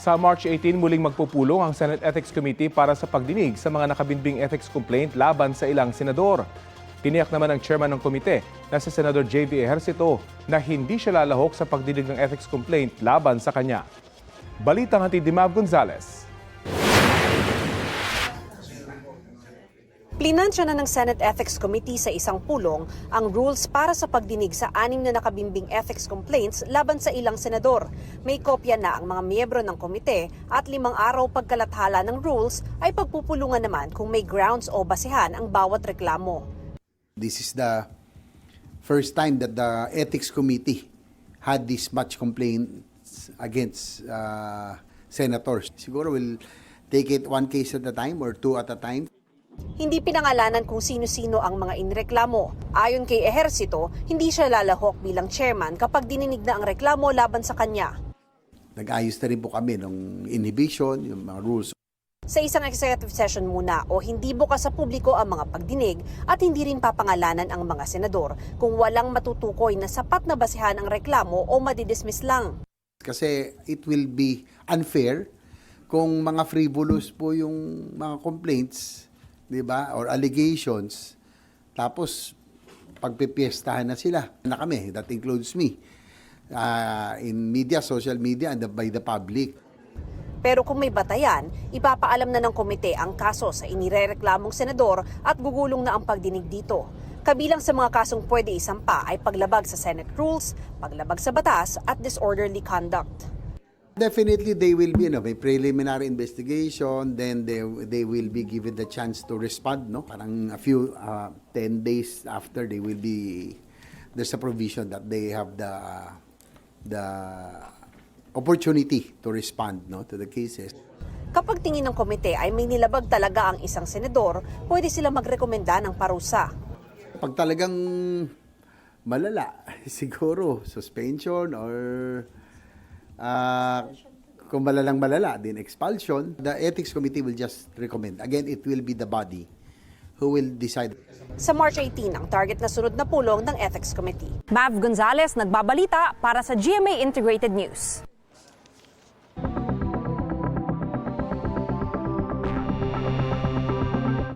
Sa March 18, muling magpupulong ang Senate Ethics Committee para sa pagdinig sa mga nakabinbing ethics complaint laban sa ilang senador. Tiniyak naman ng chairman ng komite na si Senador J.V. Ejercito na hindi siya lalahok sa pagdinig ng ethics complaint laban sa kanya. Balitang hatid ni Mav Gonzalez. Plinansya na ng Senate Ethics Committee sa isang pulong ang rules para sa pagdinig sa 6 na nakabimbing ethics complaints laban sa ilang senador. May kopya na ang mga miyembro ng komite at 5 araw pagkalathala ng rules ay pagpupulungan naman kung may grounds o basehan ang bawat reklamo. This is the first time that the Ethics Committee had this much complaints against senators. Siguro we'll take it one case at a time or two at a time. Hindi pinangalanan kung sino-sino ang mga inreklamo. Ayon kay Ejercito, hindi siya lalahok bilang chairman kapag dininig na ang reklamo laban sa kanya. Nag-ayos na rin po kami ng inhibition, yung mga rules. Sa isang executive session muna o hindi bukas sa publiko ang mga pagdinig at hindi rin papangalanan ang mga senador kung walang matutukoy na sapat na basehan ang reklamo o madidismiss lang. Kasi it will be unfair kung mga frivolous po yung mga complaints, di ba, or allegations, tapos pagpipiestahan na sila na kami, that includes me, in media, social media, and by the public. Pero kung may batayan, ipapaalam na ng komite ang kaso sa inirereklamong senador at gugulong na ang pagdinig dito. Kabilang sa mga kasong pwede isampa ay paglabag sa Senate rules, paglabag sa batas at disorderly conduct. Definitely, they will be, may preliminary investigation, then they will be given the chance to respond, no? Parang a few, 10 days after, they will be, there's a provision that they have the opportunity to respond, no, to the cases. Kapag tingin ng komite ay may nilabag talaga ang isang senador, pwede sila magrekomenda ng parusa. Pag talagang malala, siguro suspension or kung malala, din expulsion. The Ethics Committee will just recommend. Again, it will be the body who will decide. Sa March 18, ang target na sunod na pulong ng Ethics Committee. Mav Gonzalez, nagbabalita para sa GMA Integrated News.